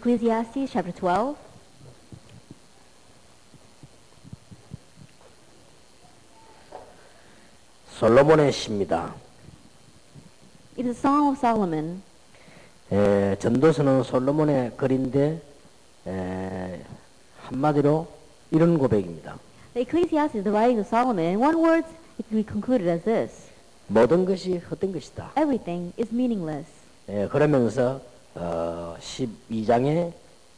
Ecclesiastes chapter 12. 솔로몬의 시입니다. It is a Song of Solomon. 전도서는 솔로몬의 글인데 한마디로 이런 고백입니다. The Ecclesiastes is the writings of Solomon. In one word, it can be concluded as this. 모든 것이 헛된 것이다. Everything is meaningless. 그러면서 12장에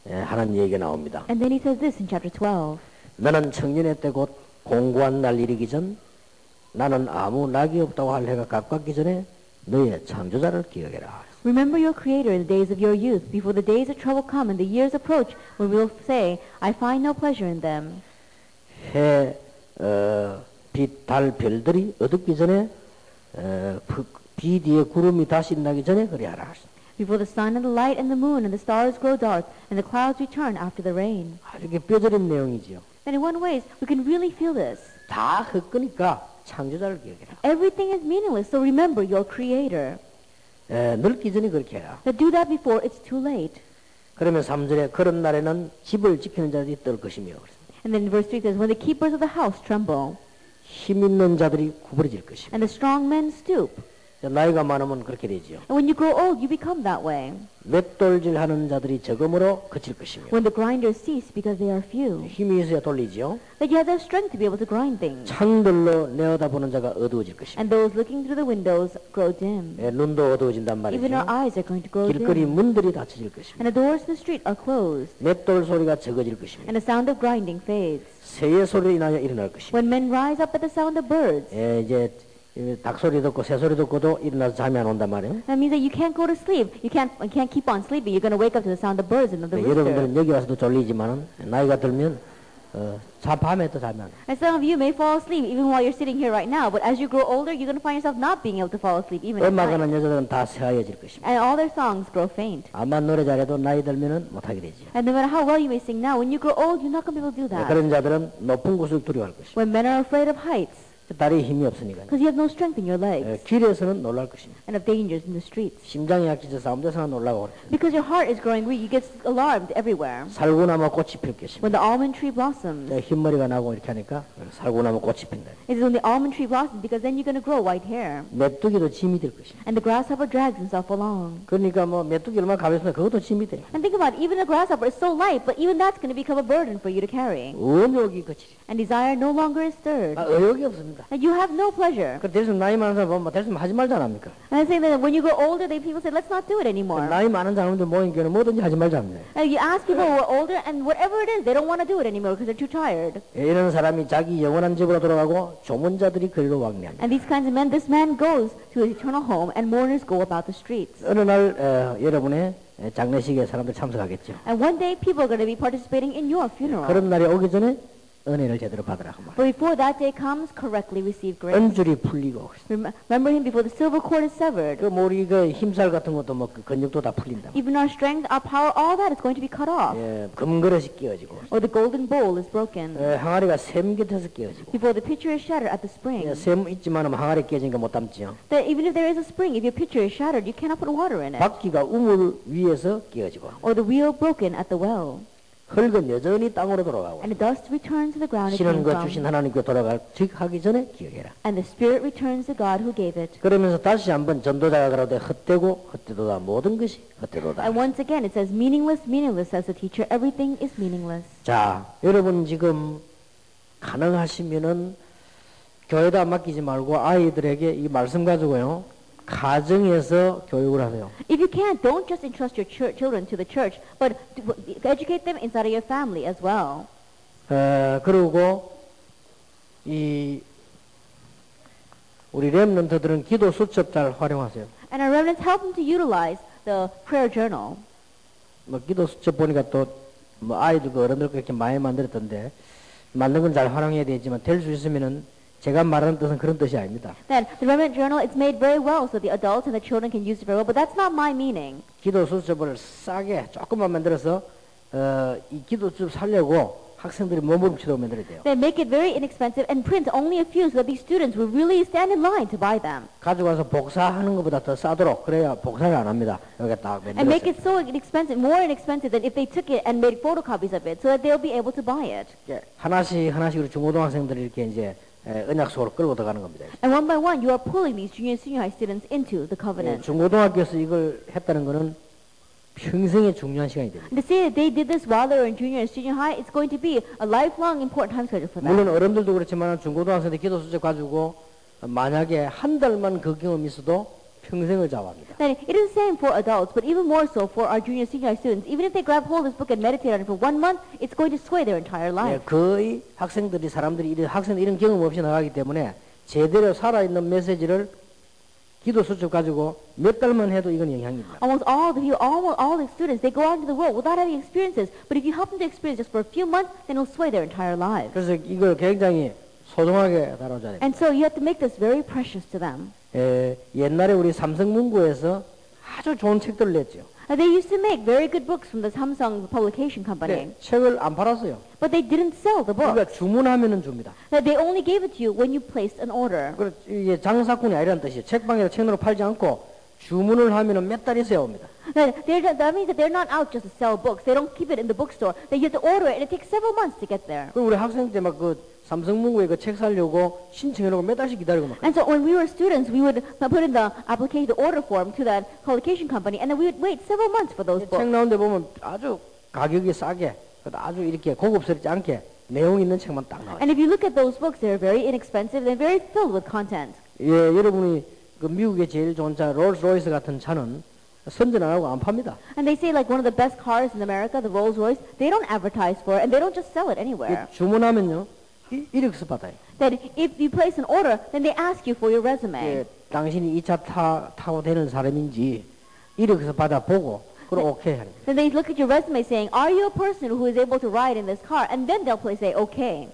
하는 얘기가 나옵니다. And then he says this in chapter 12. 너는 청년의 때 곧 공고한 날 이르기 전 나는 아무 낙이 없다고 할 해가 가깝기 전에 너의 창조자를 기억해라. Remember your Creator in the days of your youth, before the days of trouble come and the years approach, when we will say, I find no pleasure in them. 해, 빛, 달, 별들이 어둡기 전에 비 뒤에 구름이 다시 나기 전에 그리하라. Before the sun and the light and the moon and the stars grow dark and the clouds return after the rain. 이렇게 뼈저린 내용이지요. And in one way, we can really feel this. 다 헛거니까 창조자를 기억해라. Everything is meaningless, so remember your Creator. 늙기 전에 그렇게 해라. But do that before it's too late. 그러면 3절에 그런 날에는 집을 지키는 자들이 떨 것이며 And then verse 3 says, when the keepers of the house tremble, 힘 있는 자들이 구부러질 것이며 and the strong men stoop. 나이가 많으면 그렇게 되지요. And when you grow old, you become that way. 맷돌질하는 자들이 적음으로 그칠 것이며 When the grinders cease because they are few, 힘이 있어야 돌리지요. that you have the strength to be able to grind things. 창들로 내어다보는 자가 어두워질 것이며 And those looking through the windows grow dim. 눈도 어두워진단 Even our 말이죠. eyes are going to grow 길거리 dim. 문들이 닫혀질 것이며 And the doors to the street are closed. 맷돌 소리가 적어질 것이며 And the sound of grinding fades. 새의 소리로 인하여 일어날 것이며 When men rise up at the sound of birds, 이제 닭 소리 듣고 새 소리 듣고도 일어나서 잠이 안 온단 말이에요. that means that you can't go to sleep. You can't keep on sleeping. You're going to wake up to the sound of birds and of the rooster. 여러분들은 여기 와서도 졸리지만은 나이가 들면 밤에 또 잠이 안 와. And some of you may fall asleep even while you're sitting here right now. But as you grow older, you're going to find yourself not being able to fall asleep even at 음악 night. 하는 여자들은 다 새하얘질 것입니다. And all their songs grow faint. 아마 노래 잘해도 나이 들면은 못하게 되죠. And no matter how well you may sing now, when you grow old, you're not going to be able to do that. 그런 자들은 높은 곳을 두려워할 것입니다. When men are afraid of heights, 다리에 힘이 없으니까요. because you have no strength in your legs, 길에서는 놀랄 것입니다. and of dangers in the streets. 심장이 약해져서 아무 데서나 놀라고 그래요. Because your heart is growing weak, you get alarmed everywhere. 살구나무 꽃이 필 것입니다. When the almond tree blossoms, 흰머리가 나고 이렇게 하니까 살구나무 꽃이 핀다. it is when the almond tree blossoms because then you're going to grow white hair. 메뚜기도 짐이 될 것입니다. And the grasshopper drags himself along. 그러니까 뭐 메뚜기 얼마나 가벼우면 그것도 짐이 돼요. And think about it, even a grasshopper is so light, but even that's going to become a burden for you to carry. 의욕이 그치리. And desire no longer is stirred. 의욕이 없습니다. And you have no pleasure. 그 대신 나이 많은 사람 보면 대신 하지 말자 합니까? And I say that when you grow older, people say, let's not do it anymore. 나이 많은 사람들 모인 교회는 뭐든지 하지 말자 합니다. And you ask people who are older, and whatever it is, they don't want to do it anymore because they're too tired. 이런 사람이 자기 영원한 집으로 돌아가고 조문자들이 거리로 왕래합니다. And these kinds of men, this man goes to his eternal home, and mourners go about the streets. 어느 날 여러분의 장례식에 사람들 참석하겠죠. And one day, people are going to be participating in your funeral. 그런 날이 오기 전에 은혜를 제대로 받으라 그 말. But before that day comes, correctly receive grace. 은줄이 풀리고 Remember him before the silver cord is severed. 그 우리 그 힘살 같은 것도 뭐 그 근육도 다 풀린다. Even our strength, our power, all that is going to be cut off. 금그릇이 끼어지고 Or the golden bowl is broken. 항아리가 샘 곁에서 끼어지고 Before the pitcher is shattered at the spring. 샘 있지만은 항아리 끼어지니까 못 담지요. That even if there is a spring, if your pitcher is shattered, you cannot put water in it. 바퀴가 우물 위에서 끼어지고 Or the wheel broken at the well. 흙은 여전히 땅으로 돌아가고 And the dust returns to the ground it 신은 came 그 주신 from. 하나님께 돌아갈 하기 전에 기억해라. And the spirit returns to God who gave it. 그러면서 다시 한번 전도자가 그러되 헛되고 헛되도다 모든 것이 헛되도다. And once again it says meaningless, meaningless says the teacher. Everything is meaningless. 자, 여러분 지금 가능하시면은 교회에다 맡기지 말고 아이들에게 이 말씀 가지고요. 가정에서 교육을 하세요. If you can't, don't just entrust your children to the church, but educate them inside of your family as well. 그리고 이 우리 렘넌트들은 기도 수첩 잘 활용하세요. And our remnants help them to utilize the prayer journal. 뭐 기도 수첩 보니까 또 뭐 아이들과 어른들 그렇게 많이 만들었던데 만든 건 잘 활용해야 되지만 될 수 있으면은 제가 말하는 뜻은 그런 뜻이 아닙니다. Then the remnant journal, it's made very well so the adults and the children can use it very well, but that's not my meaning. 기도 수첩을 싸게 조금만 만들어서 이 기도 수첩 살려고 학생들이 몸부림치도록 만들어야 돼요. They make it very inexpensive and print only a few so that these students will really stand in line to buy them. 가져가서 복사하는 것보다 더 싸도록 그래야 복사를 안 합니다. 여기 딱 And make 만들었어요. it so inexpensive, more inexpensive than if they took it and made photocopies of it so that they'll be able to buy it. 예, 하나씩 하나씩 중고등학생들이 이렇게 이제 언약 속으로 끌고 들어가는 겁니다. And one by one, you are pulling these junior and senior high students into the 예, covenant. 중고등학교에서 이걸 했다는 것은 평생의 중요한 시간이 됩니다. And to say that they did this while they were in junior and senior high, it's going to be a lifelong important time schedule for them. 물론 어른들도 그렇지만 중고등학생들 기도 수첩 가지고 만약에 한 달만 그 경험이 있어도 평생을 좌우합니다. Then it is the same for adults, but even more so for our junior and senior high students. Even if they grab hold of this book and meditate on it for 1 month, it's going to sway their entire 예, life. 거의 사람들이 이런 경험 없이 나가기 때문에 제대로 살아있는 메시지를 기도 수첩 가지고 몇 달만 해도 이건 영향이 있다. Almost all the students, they go out into the world without having experiences. But if you help them to experience just for a few months, then it'll sway their entire lives. 그래서 이걸 굉장히 소중하게 다뤄줘야 됩니다. And so you have to make this very precious to them. 옛날에 우리 삼성문고에서 아주 좋은 책들을 냈죠. They used to make very good books from the Samsung publication company. 근데 책을 안 팔았어요. But they didn't sell the book. 그러니까 주문하면은 줍니다. They only gave it to you when you placed an order. 그래 이게 장사꾼이 아니라는 뜻이에요. 책방에서 책으로 팔지 않고 주문을 하면은 몇 달이 있어야 옵니다. That means that they're not out just to sell books. They don't keep it in the bookstore. They have to order it, and it takes several months to get there. 그 우리 학생 때 막 그 삼성문고에 그 책 사려고 신청해놓고 몇 달씩 기다리고 막. And so when we were students, we would put in the application, the order form to that publication company, and then we would wait several months for those 책 books. 나온 데 보면 아주 가격이 싸게 아주 이렇게 고급스럽지 않게 내용 있는 책만 딱 나와요. And if you look at those books, they're very inexpensive and very filled with content. 예, 여러분이 그 미국의 제일 좋은 차 롤스로이스 같은 차는 선전 안 하고 안 팝니다. And they say like one of the best cars in America, the Rolls-Royce, they don't advertise for it, and they don't just sell it anywhere. 주문하면요 이력서 받아요. That if you place an order, then they ask you for your resume. 예, 당신이 이 차 타고 되는 사람인지 이력서 받아보고 그럼 오케이 하는 거예요. Then they look at your resume saying, are you a person who is able to ride in this car? And then they'll say, okay.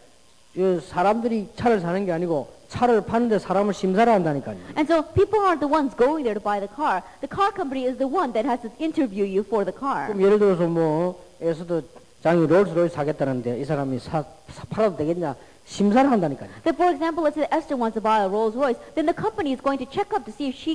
사람들이 차를 사는 게 아니고 차를 파는데 사람을 심사를 한다니까요. And so people aren't the ones going there to buy the car. The car company is the one that has to interview you for the car. 그럼 예를 들어서 에서도 장이 롤스로이스 사겠다는데 이 사람이 팔아도 되겠냐 심사를 한다니까요. That for example, let's say Esther wants to buy a Rolls Royce, then the company is going to check up to see if she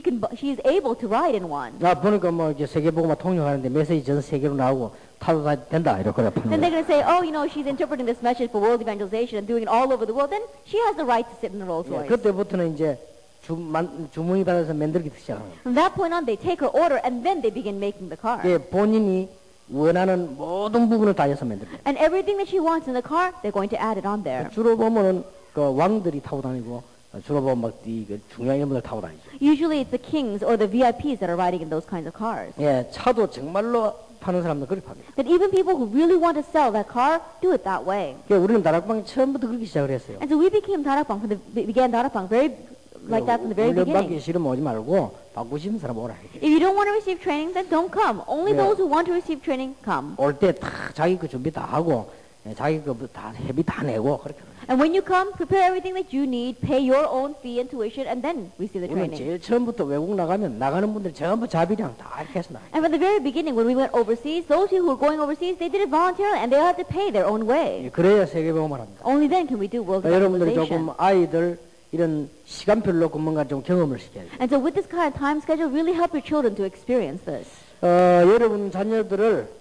is able to ride in one. 나 보니까 이제 세계복음화 통역하는데 메시지 전 세계로 나오고 타도 다 된다 이렇게 Then 파는 they're 거예요. going to say, oh, you know, she's interpreting this message for world evangelization and doing it all over the world. Then she has the right to sit in the Rolls 예, Royce. 그때부터는 이제 주문이 받아서 만들기 시작하는 거예요. From that point on, they take her order and then they begin making the car. 예, 본인이 원하는 모든 부분을 다 해서 만듭니다. And everything that she wants in the car, they're going to add it on there. 주로 보면은 그 왕들이 타고 다니고 주로 보면 막이 중요한 인물들 타고 다니죠. Usually it's the kings or the VIPs that are riding in those kinds of cars. 예, 차도 정말로 파는 사람들 그렇게 팝니다. That even people who really want to sell that car do it that way. 그러니까 우리는 다락방이 처음부터 그렇게 시작을 했어요. And so we became Darakbang began Darakbang very like that from the very 훈련 받기 beginning. 싫으면 오지 말고 받고 싶은 사람 오라. If you don't want to receive training, then don't come. Only Yeah. those who want to receive training come. 올 때 다 자기 거 준비 다 하고 자기 거 다 회비 다 내고 그렇게. And when you come, prepare everything that you need, pay your own fee and tuition, and then receive the 우리는 training. 제일 처음부터 외국 나가면 나가는 분들 전부 자비랑 다 이렇게 해서 나가요. And from the very beginning, when we went overseas, those who were going overseas, they did it voluntarily, and they had to pay their own way. 예, 그래야 세계복음을 합니다. Only then can we do world 그러니까 여러분들이 evangelization. 조금 아이들 이런 시간별로 뭔가 좀 경험을 시켜야 돼요. And so with this kind of time schedule, really help your children to experience this. 여러분 자녀들을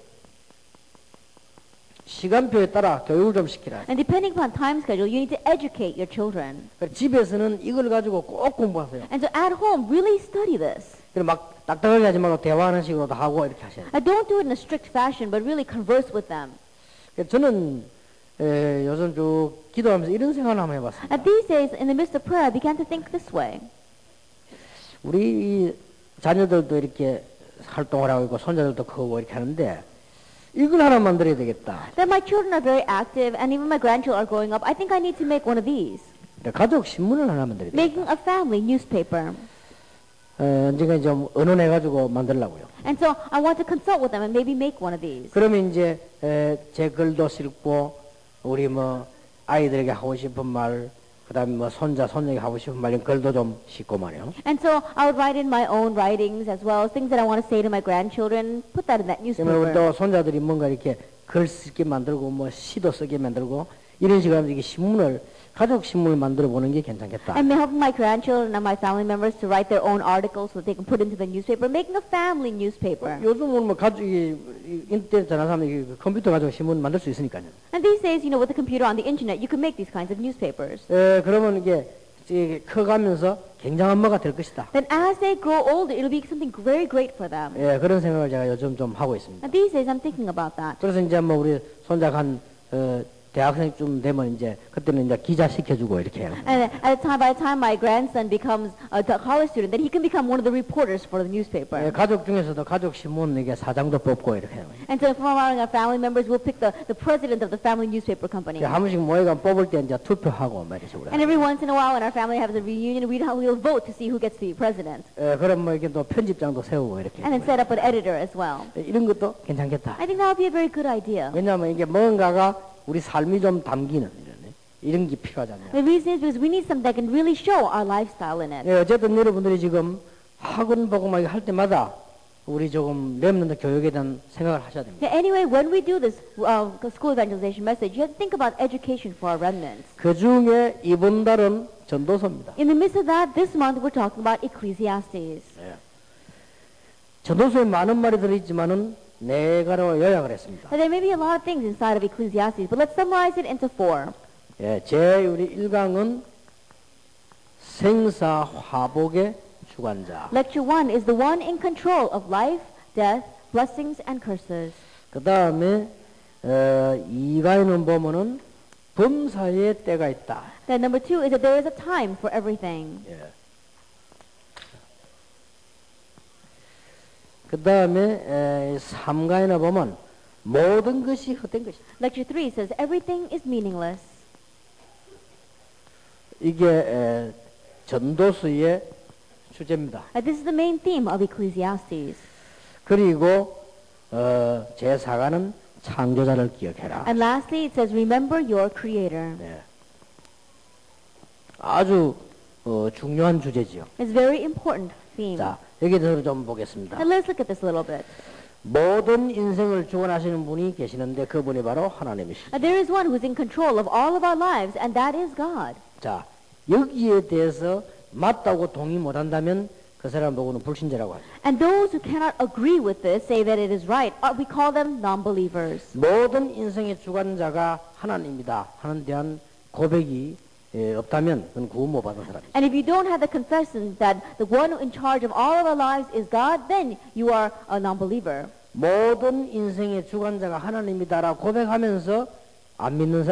시간표에 따라 교육을 좀 시키라. And depending upon time schedule, you need to educate your children. 집에서는 이걸 가지고 꼭 공부하세요. And so at home, really study this. 그래 막 딱딱하게 하지 말고 대화하는 식으로도 하고 이렇게 하셔야 돼요. Don't do it in a strict fashion, but really converse with them. 저는 요즘 쭉 기도하면서 이런 생각을 한번 해봤습니다. And these days, in the midst of prayer, I began to think this way. 우리 이 자녀들도 이렇게 활동을 하고 있고 손자들도 크고 이렇게 하는데 이걸 하나 만들어야 되겠다. That my children are very active, and even my grandchildren are growing up. I think I need to make one of these. 가족 신문을 하나 만들어야 되겠다. Making a family newspaper. 언젠가 좀 의논해가지고 만들려고요. And so I want to consult with them and maybe make one of these. 그러면 이제 제 글도 읽고 우리 아이들에게 하고 싶은 말, 그다음에 손자 손녀에게 하고 싶은 말 이런 글도 좀 싣고 말이요. And so I would write in my own writings as well as things that I want to say to my grandchildren. Put that in that 그러면 newspaper. 또 손자들이 뭔가 이렇게 글 쓰게 만들고 뭐 시도 쓰게 만들고 이런 식으로 하면서 이게 신문을 가족 신문을 만들어 보는 게 괜찮겠다. I'm helping my grandchildren and my family members to write their own articles so they can put into the newspaper, making a family newspaper. 요즘은 뭐 가족이 인터넷 전화하면 컴퓨터 가지고 신문 만들 수 있으니까요. And these days, with the computer on the internet, you can make these kinds of newspapers. 그러면 이게 커가면서 굉장한 엄마가 될 것이다. Then as they grow older, it'll be something very great for them. 그런 생각을 제가 요즘 좀 하고 있습니다. And these days, I'm thinking about that. 그래서 이제 뭐 우리 손자가 한 대학생쯤 되면 이제 그때는 이제 기자 시켜주고 이렇게 해요. And by the time my grandson becomes a college student, then he can become one of the reporters for the newspaper. 가족 중에서도 가족 신문 이게 사장도 뽑고 이렇게 해요. And so from our family members, we'll pick the president of the family newspaper company. 한 번씩 모여가 뽑을 때 이제 투표하고 말이죠. And every once in a while, when our family has a reunion, we'll vote to see who gets to be president. 그럼 뭐 이렇게 또 편집장도 세우고 이렇게. And then set up an editor as well. 이런 것도 괜찮겠다. I think that would be a very good idea. 왜냐하면 이게 뭔가가 우리 삶이 좀 담기는 이런 게 필요하잖아요. The reason is because we need something that can really show our lifestyle in it. 어쨌든 여러분들이 지금 학원 복음하기 할 때마다 우리 조금 렘넌트 교육에 대한 생각을 하셔야 됩니다. Anyway, when we do this school evangelization message, you have to think about education for our remnants. 그 중에 이번 달은 전도서입니다. In the midst of that, this month we're talking about Ecclesiastes. 전도서에 많은 말이 들어있지만은 네 가지로 요약을 했습니다. There may be a lot of things inside of Ecclesiastes, but let's summarize it into 4. 제 우리 1강은 생사화복의 주관자. Lecture 1 is the one in control of life, death, blessings, and curses. 그 다음에 2강에는 보면은 범사의 때가 있다. Then number 2 is that there is a time for everything. 그 다음에 3강에는 보면 모든 것이 헛된 것이다. Lecture 3 says everything is meaningless. 이게 전도서의 주제입니다. This is the main theme of Ecclesiastes. 그리고 제4강은 창조자를 기억해라. And lastly, it says, remember your Creator. 아주 중요한 주제지요. It's a very important theme. 자, 여기 대해서 좀 보겠습니다. Now let's look at this a little bit. 모든 인생을 주관하시는 분이 계시는데 그분이 바로 하나님이시죠. There is one who's in control of all of our lives, and that is God. 자, 여기에 대해서 맞다고 동의 못한다면 그 사람 보고는 불신자라고 하죠. And those who cannot agree with this, say that it is right, we call them non-believers. 모든 인생의 주관자가 하나님이다 하는 대한 고백이 없다면 그건 구원 못 받은 사람이죠. And if you don't have the confession that the one in charge of all of our lives is God, then you are a non-believer. 모든 인생의 주관자가 하나님이다라고 고백하면서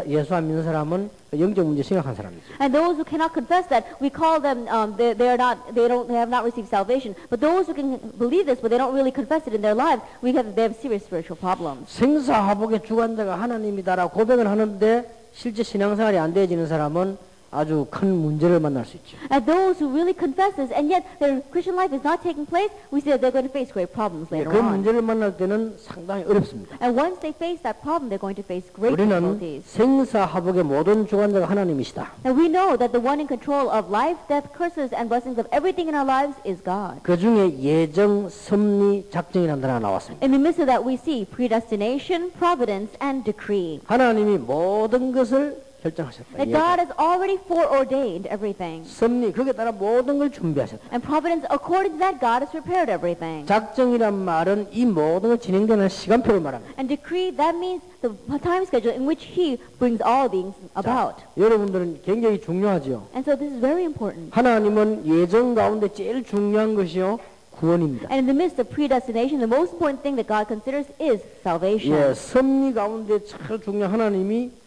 예수 안 믿는 사람은 영적 문제 심각한 사람이죠. And those who cannot confess that, we call them they have not received salvation. But those who can believe this, but they don't really confess it in their lives, they have serious spiritual problems. 생사화복의 주관자가 하나님이다라고 고백을 하는데 실제 신앙생활이 안 되어지는 사람은 아주 큰 문제를 만날 수 있죠. And those who really confess this, and yet their Christian life is not taking place, we see that they're going to face great problems later 그 on. 문제를 만날 때는 상당히 어렵습니다. And once they face that problem, they're going to face great 우리는 difficulties. 생사화복의 모든 주관자가 하나님이시다. And we know that the one in control of life, death, curses, and blessings of everything in our lives is God. 그 중에 예정, 섭리, 작정이라는 단어가 나왔습니다. In the midst of that, we see predestination, providence, and decree. 하나님이 모든 것을 결정하셨다. That God has already foreordained everything. 섭리, 거기에 따라 모든 걸 준비하셨다. And providence, according to that, God has prepared everything. 작정이란 말은 이 모든 걸 진행되는 시간표를 말합니다. And decree, that means the time schedule in which He brings all things about. 여러분들은 굉장히 중요하지요. And so this is very important. 하나님은 예정 가운데 제일 중요한 것이요. 구원입니다. And in the midst of predestination, the most important thing that God considers is salvation. 섭리 가운데 제일 중요한 하나님이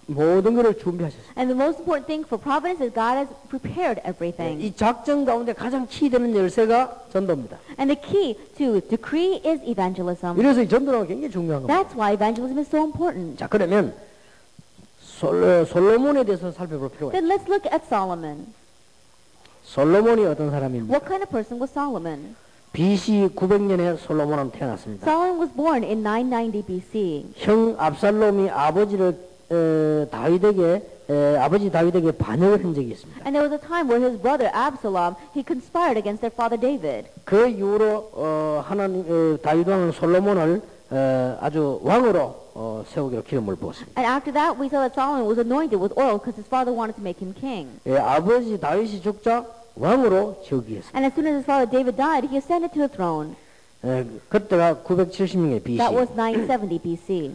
모든 것을 준비하셨어요. And the most important thing for providence is God has prepared everything. 이 작정 가운데 가장 키되는 열쇠가 전도입니다. And the key to decree is evangelism. 이래서 이 전도가 굉장히 중요한 겁니다. That's why evangelism is so important. 자, 그러면 솔로몬에 대해서 살펴볼 필요가 있어요. Then let's look at Solomon. 솔로몬이 어떤 사람입니까? What kind of person was Solomon? BC 900년에 솔로몬은 태어났습니다. Solomon was born in 990 BC. 형 압살롬이 아버지 다윗에게 반역을 한 적이 있습니다. And there was a time where his brother Absalom, he conspired against their father David. 그 이후로 다윗 왕은 솔로몬을 아주 왕으로 세우기로 기름을 부었습니다. And after that, we saw that Solomon was anointed with oil because his father wanted to make him king. 예, 아버지 다윗이 죽자 왕으로 즉위했습니다. And as soon as his father David died, he ascended to the throne. 예, 그때가 970년의 BC. That was 970 BC.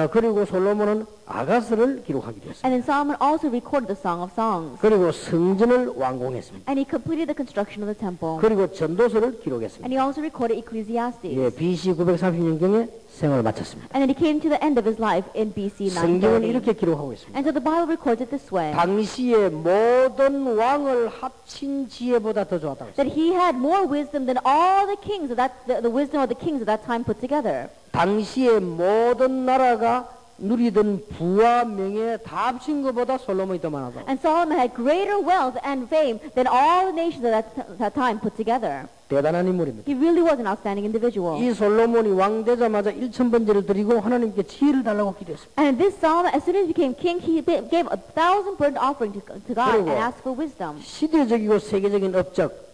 그리고 솔로몬은 아가스를 기록하게 되었습니다. And then Solomon also recorded the Song of Songs. 그리고 성전을 완공했습니다. And he completed the construction of the temple. 그리고 전도서를 기록했습니다. And he also recorded Ecclesiastes. 예, BC 930년경에 생을 마쳤습니다. And then he came to the end of his life in BC 성경은 930. 이렇게 기록하고 있습니다. And so the Bible records it this way. 당시의 모든 왕을 합친 지혜보다 더 좋았다고 했습니다. That he had more wisdom than all the kings of that, the wisdom of the kings of that time put together. 당시의 모든 나라가 누리던 부와 명예 다 합친 것보다 솔로몬이 더 많았다고. And Solomon had greater wealth and fame than all the nations of that time put together. 대단한 인물입니다. He really was an outstanding individual. 이 솔로몬이 왕 되자마자 1000번제를 드리고 하나님께 지혜를 달라고 기도했습니다. And this Solomon, as soon as he became king, he gave 1,000 burnt offering to God and asked for wisdom. 시대적이고 세계적인 업적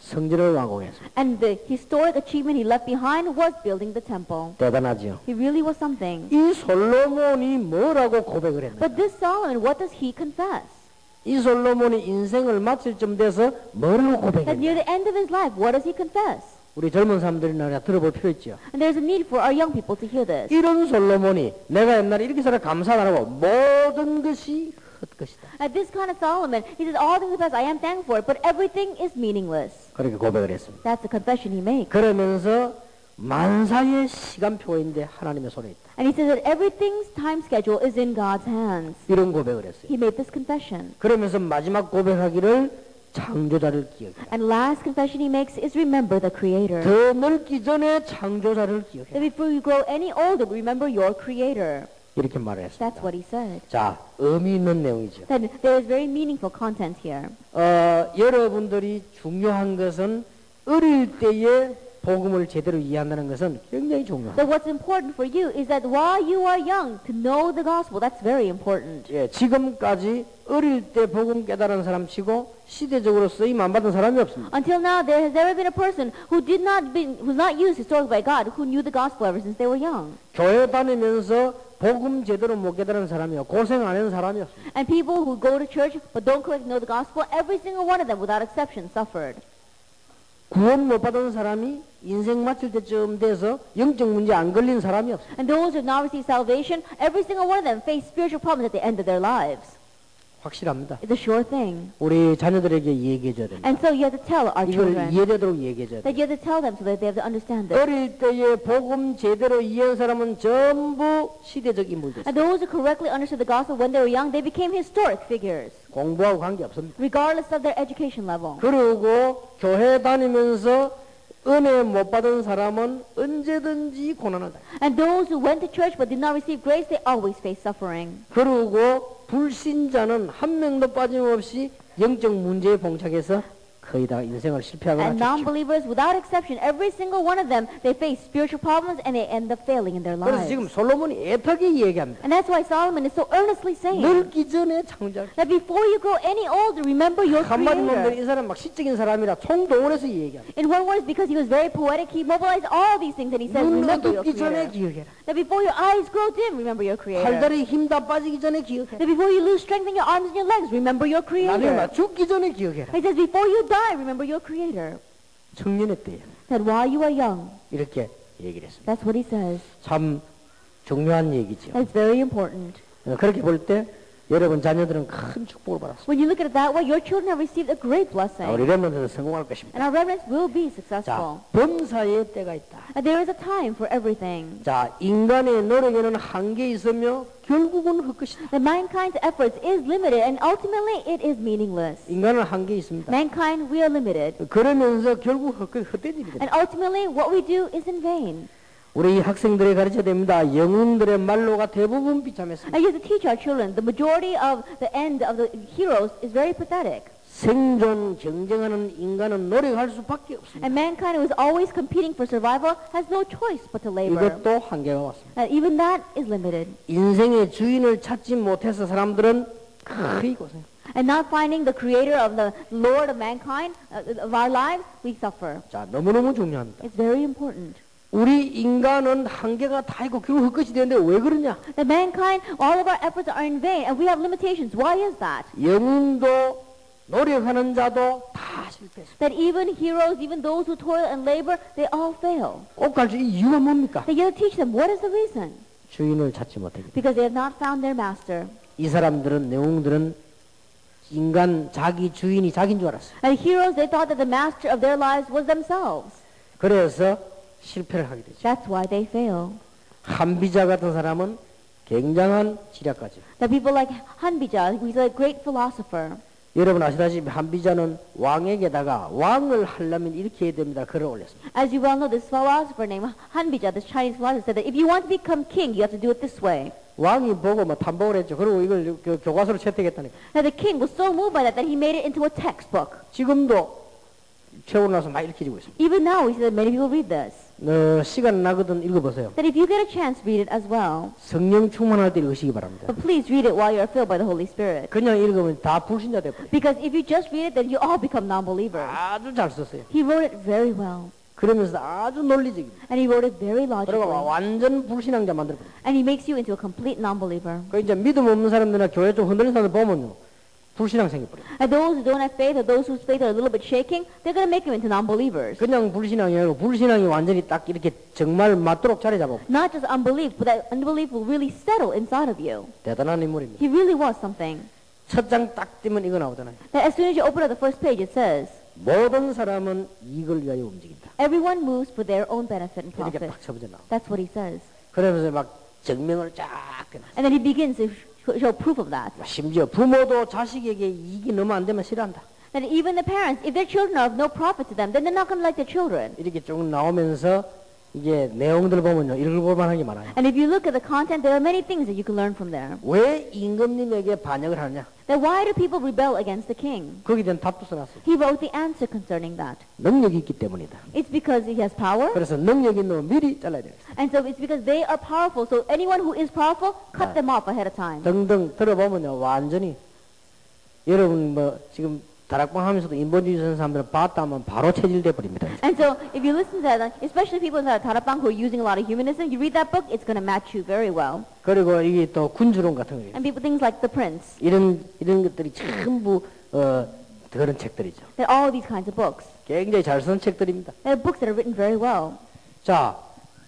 성전을 완공했습니다. And the historic achievement he left behind was building the temple. 대단하죠. He really was something. 이 솔로몬이 뭐라고 고백을 했나? But this Solomon, what does he confess? 이 솔로몬이 인생을 마칠 쯤 돼서 뭐라고 That near 고백했나? the end of his life, what does he confess? 우리 젊은 사람들이나 들어볼 필요 있죠. And there's a need for our young people to hear this. 이런 솔로몬이 내가 옛날에 이렇게 살아 감사 안 하고 모든 것이 헛것이다. This kind of Solomon, he says, all things in the past, I am thankful for it, but everything is meaningless. 그렇게 고백을 했습니다. That's the confession he makes. 그러면서 만사의 시간표인데 하나님의 손에 있다. And he says that everything's time schedule is in God's hands. 이런 고백을 했어요. He made this confession. 그러면서 마지막 고백하기를 창조자를 기억해라. And last confession he makes is remember the Creator. 더 늙기 전에 창조자를 기억해라. That before you grow any older, remember your Creator. 이렇게 말을 했습니다. That's what he said. 자, 의미 있는 내용이죠. Then there is very meaningful content here. 여러분들이 중요한 것은 어릴 때에 복음을 제대로 이해한다는 것은 굉장히 중요합니다. That what's important for you is that while you are young, to know the gospel, that's very important. 예, 지금까지 어릴 때 복음 깨달은 사람 치고 시대적으로 쓰임 안 받은 사람이 없습니다. Until now, there has never been a person who's not used historically by God, who knew the gospel ever since they were young. 교회 다니면서 복음 제대로 못 깨달은 사람이요, 고생 안 하는 사람이 없습니다. And people who go to church but don't correctly know the gospel, every single one of them, without exception, suffered. 구원 못 받은 사람이 인생 마칠 때쯤 돼서 영적 문제 안 걸린 사람이 없습니다. And those who have not received salvation, every single one of them face spiritual problems at the end of their lives. 확실합니다. It's a sure thing. 우리 자녀들에게 얘기해줘야 됩니다. And so you have to tell our 이걸 children. 이해되도록 얘기해줘야 That 됩니다. you have to tell them so that they have to understand this. 어릴 때에 복음 제대로 이해한 사람은 전부 시대적 인물들. And those who correctly understood the gospel when they were young, they became historic figures, 공부하고 관계 없습니다. regardless of their education level. 그리고 교회 다니면서 은혜 못 받은 사람은 언제든지 고난을 당해요. And those who went to church but did not receive grace, they always face suffering. 그리고 불신자는 한 명도 빠짐없이 영적 문제에 봉착해서 거의 다 인생을 실패하거나 And 죽죠. non-believers, without exception, every single one of them, they face spiritual problems and they end up failing in their 그래서 lives. 지금 솔로몬이 애타게 얘기합니다. And that's why Solomon is so earnestly saying 늙기 전에 창조자. that before you grow any older, remember your 한마디로 보면 Creator. 이 사람 막 시적인 사람이라 총동원해서 얘기합니다. In one word, because he was very poetic, he mobilized all these things and he says, 눈 remember your 어둡기 전에 Creator. 기억해라. That before your eyes grow dim, remember your Creator. 팔다리 힘 다 빠지기 전에 기억해라. That before you lose strength in your arms and your legs, remember your 나중에 Creator. 막 죽기 전에 기억해라. He says, before you die, remember your Creator. 청년의 때에 That while you are young, 이렇게 얘기를 했습니다. that's what he says. 참 중요한 얘기죠. That's very important. 그렇게 볼 때 여러분 자녀들은 큰 축복을 받았습니다. When you look at it that way, your children have received a great blessing. 우리 렘넌트는 성공할 것입니다. And our remnants will be 자, successful. 범사의 때가 있다. There is a time for everything. 자, 인간의 노력에는 한계 있으며 결국은 헛것이다. That mankind's efforts is limited and ultimately it is meaningless. 인간은 한계 있습니다. Mankind, we are limited. 그러면서 결국 헛된 일이 And 됩니다. ultimately what we do is in vain. 우리 학생들에 가르쳐야 됩니다. 영웅들의 말로가 대부분 비참했습니다. And you have to teach our children. The majority of the end of the heroes is very pathetic. 생존 경쟁하는 인간은 노력할 수밖에 없습니다. And mankind who is always competing for survival has no choice but to labor. 이것도 한계가 왔습니다. And even that is limited. 인생의 주인을 찾지 못해서 사람들은 거의 고생해요. And not finding the creator of the Lord of mankind, of our lives, we suffer. 자, 너무너무 중요합니다. It's very important. 우리 인간은 한계가 다 있고 결국 헛것이 되는데 왜 그러냐? That mankind, all of our efforts are in vain, and we have limitations. Why is that? 영웅도 노력하는 자도 다 실패했습니다. That even heroes, even those who toil and labor, they all fail. 꼭 가르쳐 이 이유가 뭡니까? That you have to teach them, what is the reason? 주인을 찾지 못했기 때문에. Because they have not found their master. 이 사람들은 영웅들은 인간 자기 주인이 자기인 줄 알았어요. And heroes, they thought that the master of their lives was themselves. 그래서 실패를 하게 되죠. That's why they fail. 한비자 같은 사람은 굉장한 지략가죠. That people like Hanbija, who's a great philosopher. 여러분 아시다시피 한비자는 왕에게다가 왕을 하려면 이렇게 해야 됩니다. 글을 올렸습니다. As you well know, this philosopher named Hanbija, this Chinese philosopher, said that if you want to become king, you have to do it this way. 왕이 보고 뭐 탐복을 했죠. 그리고 이걸 교과서로 채택했다니까. Now the king was so moved by that he made it into a textbook. 지금도 채우고 나서 막 읽혀지고 있습니다. Even now, we see that many people read this. 시간 나거든 읽어보세요. That if you get a chance, read it as well. 성령 충만할 때 읽으시기 바랍니다. But please read it while you're filled by the Holy Spirit. 그냥 읽으면 다 불신자 돼버려요. Because if you just read it, then you all become non-believers. 아주 잘 썼어요. He wrote it very well. 그러면서 아주 논리적입니다. And he wrote it very 그리고 logically. 완전 불신앙자 만들어버려요. And he makes you into a complete non-believer. 그 이제 믿음 없는 사람들이나 교회 좀 흔들리는 사람들 보면요. 불신앙 생겨버려요. And those who don't have faith, or those whose faith are a little bit shaking, they're going to make them into non-believers. 그냥 불신앙이 아니고 불신앙이 완전히 딱 이렇게 정말 맞도록 자리 잡아버려요. Not just unbelief, but that unbelief will really settle inside of you. 대단한 인물입니다. He really was something. 첫 장 딱 띄면 이거 나오잖아요. That as soon as you open up the first page, it says, 모든 사람은 이익을 위하여 움직인다. everyone moves for their own benefit and 이렇게 profit. 딱 쳐보자 나와. That's what he says. 그러면서 막 증명을 쫙 해놔. And then he begins to show proof of that. 심지어 부모도 자식에게 이익이 너무 안 되면 싫어한다. That even the parents, if their children are of no profit to them, then they're not going to like their children. 이렇게 쭉 나오면서 이게 내용들 보면요. 읽어볼 만한 게 많아요. And if you look at the content, there are many things that you can learn from there. 왜 임금님에게 반역을 하느냐? That why do people rebel against the king? 거기에 대한 답도 써놨어요. He wrote the answer concerning that. 능력이 있기 때문이다. It's because he has power, 그래서 능력 있는 놈은 미리 잘라야 돼요. and so it's because they are powerful. So anyone who is powerful, cut them off ahead of time. 등등 들어보면요. 완전히 여러분 뭐 지금 다락방 하면서도 인본주의 쓰는 사람들은 봤다 하면 바로 체질돼 버립니다. And so if you listen to that, especially people in Tarapang who are using a lot of humanism, you read that book, it's going to match you very well. 그리고 이게 또 군주론 같은 거예요. And people things like The Prince, 이런 것들이 전부 그런 책들이죠. that all these kinds of books. 굉장히 잘 쓴 책들입니다. They're books that are written very well. 자,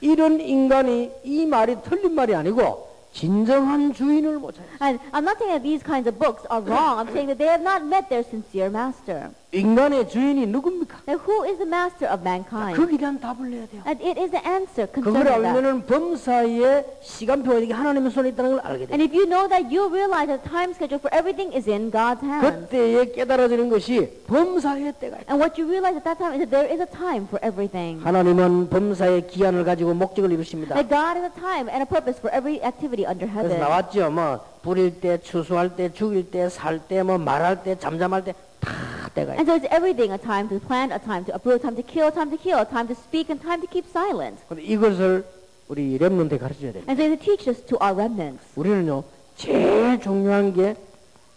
이런 인간이 이 말이 틀린 말이 아니고 진정한 주인을 못 찾았어요. And I'm not saying that these kinds of books are wrong. I'm saying that they have not met their sincere master. 인간의 주인이 누굽니까? Now, who is the master of mankind? 거기에 대한 답을 내야 돼요. And it is the answer 그걸 concerning that. 알면은 범사에 시간표가 이게 하나님의 손에 있다는 걸 알게 돼요. And if you know that, you realize that the time schedule for everything is in God's hands. 그때에 깨달아지는 것이 범사의 때가 있다. And what you realize at that time is that there is a time for everything. 하나님은 범사의 기한을 가지고 목적을 이루십니다. That God has a time and a purpose for every activity under 그래서 heaven. 나왔죠. 뭐 부릴 때, 추수할 때, 죽일 때, 살 때, 뭐 말할 때, 잠잠할 때 다 때가 And 있다. so it's everything, a time to plant, a time to uproot, a time to kill, a time to heal, a time to speak, and time to keep silent. 근데 이것을 우리 렘넌트에 가르쳐줘야 됩니다. And so to teach this to our remnants. 우리는요 제일 중요한 게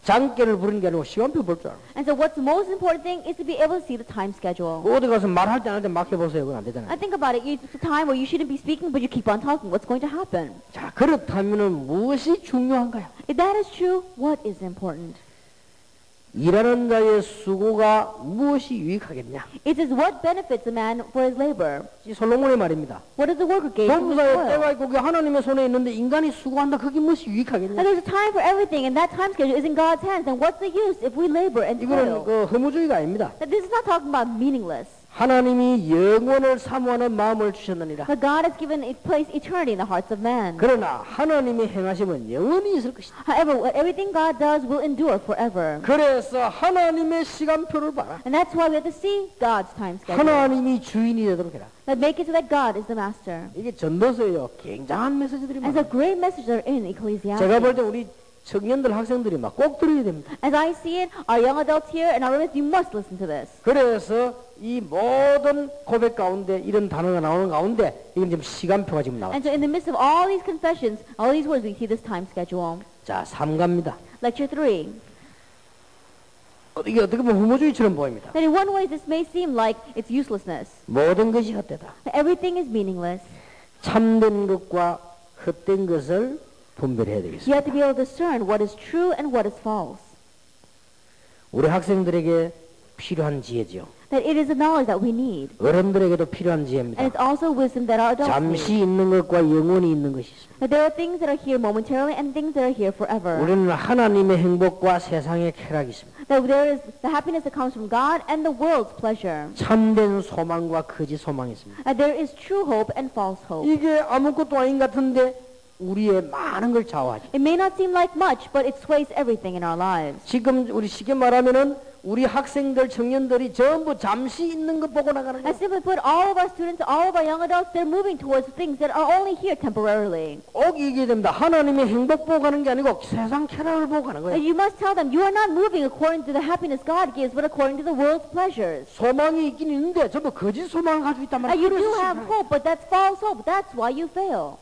장깨를 부르는 게 아니고 시간표 볼 줄 알아요. And so what's the most important thing is to be able to see the time schedule. 어디 가서 말할 때 안 할 때 막 해보세요. 그건 안 되잖아요. I think about it. It's a time where you shouldn't be speaking, but you keep on talking. What's going to happen? 자, 그렇다면은 무엇이 중요한가요? If that is true, what is important? 일하는 자의 수고가 무엇이 유익하겠냐? It is what benefits a man for his labor. 이 솔로몬의 말입니다. What does the worker gain from his 범사의 toil? 때가 있고 그게 하나님의 손에 있는데 인간이 수고한다. 그게 무엇이 유익하겠냐? And there's a time for everything, and that time schedule is in God's hands. And what's the use if we labor and 이거는 toil? 그 허무주의가 아닙니다. That this is not talking about meaningless. 하나님이 영원을 사모하는 마음을 주셨느니라. But God has given it place eternity in the hearts of man. 그러나 하나님의 행하심은 영원히 있을 것이다. However, everything God does will endure forever. 그래서 하나님의 시간표를 봐라. And that's why we have to see God's time schedule. 하나님이 주인이 되도록 해라. That make it so that God is the master. 이게 전도서예요. 굉장한 메시지들이 And so 많아요. great messages are in 제가 Ecclesiastes. 볼 때 우리 청년들 학생들이 막 꼭 들어야 됩니다. As I see it, our young adults here and our women, you must listen to this. 그래서 이 모든 고백 가운데 이런 단어가 나오는 가운데 이건 지금 시간표가 지금 나와요. And so in the midst of all these confessions, all these words, we see this time schedule. 자, 3가입니다. Lecture 3. 이게 어떻게 보면 후모주의처럼 보입니다. That in one way this may seem like it's uselessness. 모든 것이 헛되다. Everything is meaningless. 참된 것과 헛된 것을 분별해야 You 되겠습니다. have to be able to discern what is true and what is false. 우리 학생들에게 필요한 지혜죠. That it is a knowledge that we need. 어른들에게도 필요한 And 지혜입니다. it's also wisdom that our adults 잠시 need. 있는 것과 영원히 있는 것이 있습니다. That there are things that are here momentarily and things that are here forever. 우리는 하나님의 행복과 세상의 쾌락이 있습니다. That there is the happiness that comes from God and the world's pleasure. 참된 소망과 거짓 소망이 있습니다. That there is true hope and false hope. 이게 아무것도 아닌 것 같은데 우리의 많은 걸 좌우하죠. It may not seem like much, but it sways everything in our lives. 지금 우리 쉽게 말하면은 우리 학생들, 청년들이 전부 잠시 있는 것 보고 나가는 I 거예요. simply put, all of our students, all of our young adults, they're moving towards things that are only here temporarily. 꼭 얘기해야 됩니다. 하나님의 행복 보고 가는 게 아니고 세상 쾌락을 보고 가는 And 거예요. you must tell them, you are not moving according to the happiness God gives, but according to the world's pleasures. 소망이 있긴 있는데 전부 거짓 소망을 가지고 있단 And 말이에요. you do 그래서 have 실패해요. hope, but that's false hope. That's why you fail.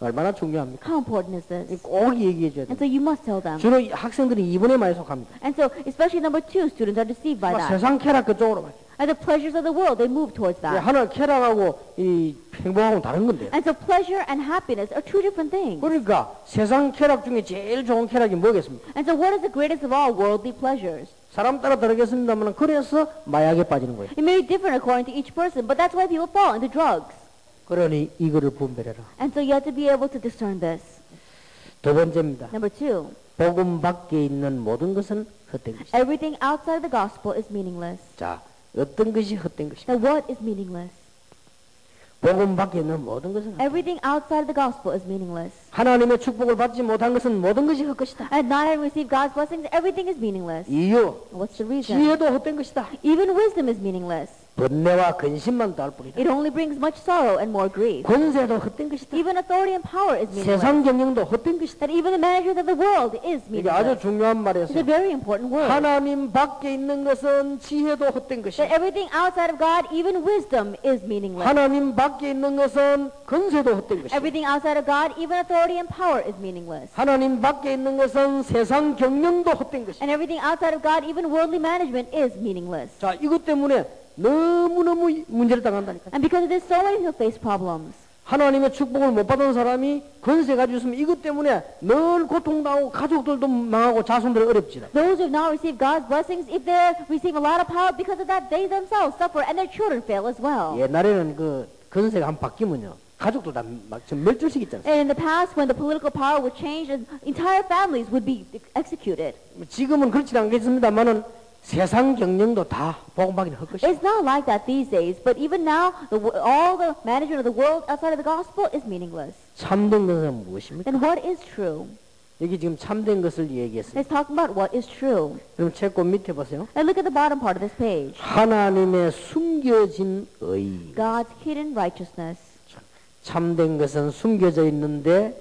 얼마나 중요합니까? How important is this? 꼭 얘기해 줘야 And 돼요. so you must tell them. 주로 학생들이 이번에 많이 속합니다. And so, especially number 2, students are deceived by that. 세상 쾌락 그쪽으로 가요. And the pleasures of the world, they move towards that. 하나 쾌락하고 이 행복하고는 다른 건데. And so pleasure and happiness are two different things. 그러니까 세상 쾌락 중에 제일 좋은 쾌락이 뭐겠습니까? And so what is the greatest of all worldly pleasures? 사람 따라 다르겠습니다만 그래서 마약에 빠지는 거예요. It may be different according to each person, but that's why people fall into drugs. 그러니 이거를 분별해라. And so you have to be able to discern this. 두 번째입니다. Number 2, 복음 밖에 있는 모든 것은 헛된 것이다. everything outside the gospel is meaningless. 자, 어떤 것이 헛된 것이다. Now what is meaningless? 복음 밖에 있는 모든 것은 헛된 Everything outside the gospel is meaningless. 하나님의 축복을 받지 못한 것은 모든 것이 헛것이다. And not having received God's blessings, everything is meaningless. 이유, What's the reason? 지혜도 헛된 것이다. Even wisdom is meaningless. 번뇌와 근심만 더할 뿐이다. It only brings much sorrow and more grief. 권세도 헛된 것이다. Even authority and power is meaningless. 세상 경영도 헛된 것이다. That even the management of the world is 이게 아주 meaningless. 중요한 It's 말이었어요. a very important word. 하나님 밖에 있는 것은 지혜도 헛된 That 것이다. everything outside of God, even wisdom, is meaningless. 하나님 밖에 있는 것은 권세도 헛된 것이다. Everything outside of God, even authority and power, is meaningless. 하나님 밖에 있는 것은 세상 경영도 헛된 것이다. And everything outside of God, even worldly management, is meaningless. 자, 이것 때문에 너무너무 문제를 당한다니까. And because of this, so many people face problems. 하나님의 축복을 못 받은 사람이 권세 가지고 있으면 이것 때문에 늘 고통당하고 가족들도 망하고 자손들 어렵지다. Those who have not received God's blessings, if they receive a lot of power, because of that, they themselves suffer and their children fail as well. 옛날에는 그 권세가 한 바뀌면요. 가족도 다 막 멸절식 있잖아요. And in the past, when the political power was changed, entire families would be executed. 지금은 그렇지 않겠습니다만은 세상 경영도 다 복음밖에 헛것이다. It's not like that these days, but even now, all the management of the world outside of the gospel is meaningless. 참된 것은 무엇입니까? Then what is true? 여기 지금 참된 것을 얘기했습니다. Let's talk about what is true. 그럼 책고 밑에 보세요. Now look at the bottom part of this page. 하나님의 숨겨진 의. God's hidden righteousness. 참된 것은 숨겨져 있는데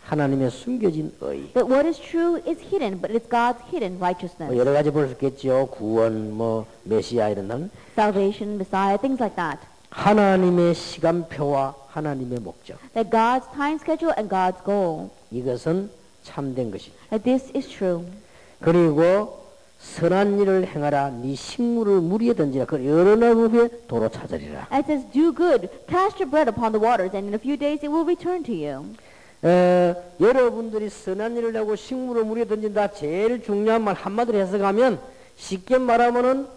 하나님의 숨겨진 의. That what is true is hidden, but it's God's hidden righteousness. 여러 가지 볼 수 있겠죠. 구원, 메시아 이런 건. Salvation, Messiah, things like that. 하나님의 시간표와 하나님의 목적. That God's time schedule and God's goal. 이것은 참된 것이다. That this is true. 그리고 선한 일을 행하라. 네 식물을 무리에 던지라. 그 여러 날 후에 도로 찾으리라. And it says, do good, cast your bread upon the waters, and in a few days it will return to you. 여러분들이 선한 일을 하고 식물을 무리에 던진다. 제일 중요한 말 한마디로 해석하면 쉽게 말하면은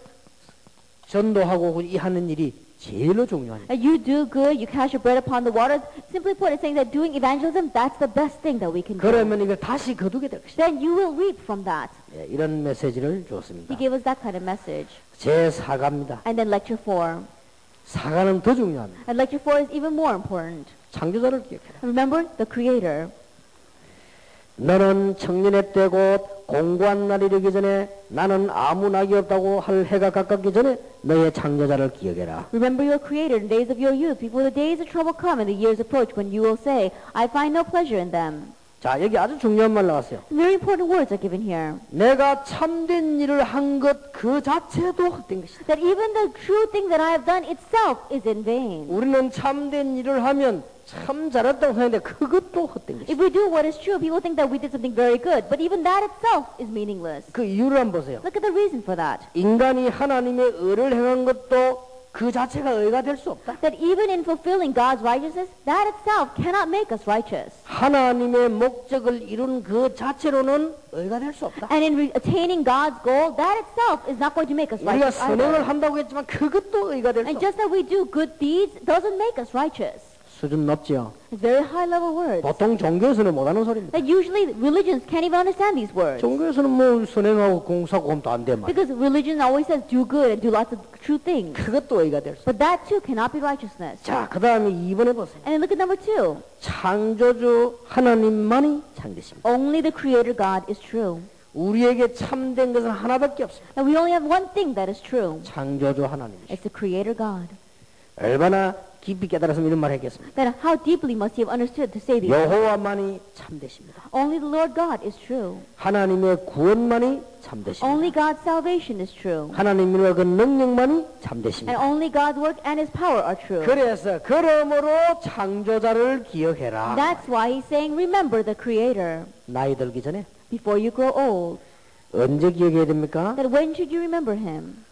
전도하고 이 하는 일이 제일로 중요한 일. That you do good, you cast your bread upon the waters. Simply put, it's saying that doing evangelism, that's the best thing that we can do. 그러면 이걸 다시 거두게 될 것이다. Then you will reap from that. 이런 메시지를 줬습니다. He gave us that kind of message. 제 사과입니다. And then lecture 4. 사과는 더 중요합니다. And lecture 4 is even more important. 창조자를 기억해라. Remember the Creator. 너는 청년의 때고 공고한 날이 이르기 전에 나는 아무 낙이 없다고 할 해가 가깝기 전에 너의 창조자를 기억해라. Remember your Creator in the days of your youth, before the days of trouble come and the years approach, when you will say, I find no pleasure in them. 자, 여기 아주 중요한 말 나왔어요. Very important words are given here. 내가 참된 일을 한 것 그 자체도 헛된 것이다. That even the true thing that I have done itself is in vain. 우리는 참된 일을 하면 참 잘했다고 생각하는데 그것도 헛된 것이다. If we do what is true, people think that we did something very good, but even that itself is meaningless. 그 이유를 한번 보세요. Look at the reason for that. 인간이 하나님의 의를 행한 것도 그 자체가 의가 될 수 없다. That even in fulfilling God's righteousness, that itself cannot make us righteous. 하나님의 목적을 이룬 그 자체로는 의가 될 수 없다. And in attaining God's goal, that itself is not going to make us 우리가 righteous 선행을 either. 한다고 했지만 그것도 의가 될 수 And 없다. just that we do good deeds doesn't make us righteous. 수준 높지요. It's very high level words. 보통 종교에서는 못하는 소리입니다. That usually religions can't even understand these words. 종교에서는 뭐 선행하고 공사고 하면 안 돼 말. Because religion always says do good and do lots of true things. 그것도 의가 될 수. But that too cannot be righteousness. 자, 그 다음에 2번에 보세요. And then look at number 2. 창조주 하나님만이 참되십니다. Only the Creator God is true. 우리에게 참된 것은 하나밖에 없습니다. And we only have one thing that is true. 창조주 하나님이시죠. It's the Creator God. 얼마나 깊이 깨달았으면 이런 말 했겠습니까? That how deeply must he have understood to say these? 여호와만이 참되십니다. Only the Lord God is true. 하나님의 구원만이 참되십니다. Only God's salvation is true. 하나님의 그 능력만이 And 참되십니다. only God's work and his power are true. 그래서 그러므로 창조자를 기억해라. That's why he's saying, remember the Creator 나이 들기 전에 before you grow old. 언제 기억해야 됩니까? That when should you remember him?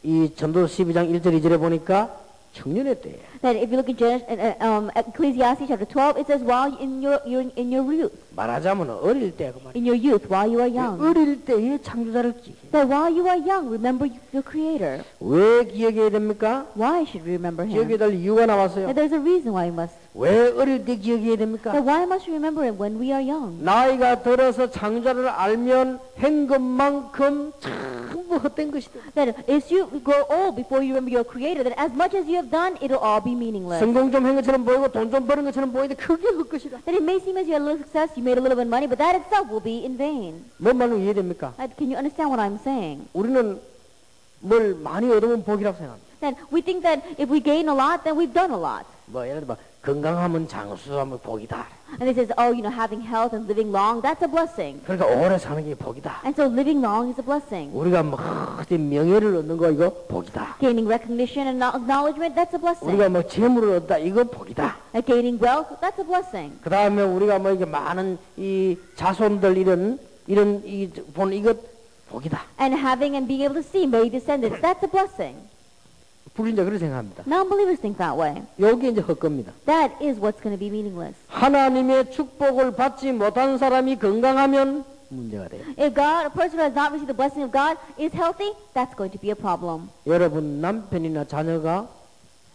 이 전도서 12장 1절 2절에 보니까 청년의 때예요. That if you look in Ecclesiastes chapter 12, it says while in your youth, 말하자면 어릴 때 그 말이에요. in your youth, while you are young. 어릴 때에 창조자를 기억해. That while you are young, remember your Creator. 왜 기억해야 됩니까? Why should we remember him? 기억해야 될 이유가 나왔어요. That there's a reason why we must. 왜 어릴 때 기억해야 됩니까? That why must we remember him when we are young? 나이가 들어서 창조자를 알면 한 것만큼 전부 헛된 것이다. That as you grow old before you remember your Creator, that as much as you have done, it'll all be meaningless. 성공 좀 한 것처럼 보이고 돈 좀 버는 것처럼 보이는데 그게 헛것이다. That it may seem as you had a little success, you made a little bit of money, but that itself will be in vain. 뭔 말로 이해됩니까? Can you understand what I'm saying? 우리는 뭘 많이 얻으면 복이라고 생각합니다. That we think that if we gain a lot, then we've done a lot. 뭐 예를 들어 건강하면 장수하면 복이다. And it says, oh, having health and living long, that's a blessing. 그러니까 오래 사는 게 복이다. And so living long is a blessing. 우리가 뭐 명예를 얻는 거 이거 복이다. Gaining recognition and acknowledgement, that's a blessing. 우리가 뭐 재물을 얻다 이거 복이다. Gaining wealth, that's a blessing. 그 다음에 우리가 뭐 이게 많은 이 자손들 이런 이 본 이것 복이다. And having and being able to see many descendants, that's a blessing. 불신자 그렇게 생각합니다. Non-believers think that way. 여기 이제 헛겁니다. That is what's going to be meaningless. 하나님의 축복을 받지 못한 사람이 건강하면 문제가 돼요. If a person who has not received the blessing of God is healthy, that's going to be a problem. 여러분 남편이나 자녀가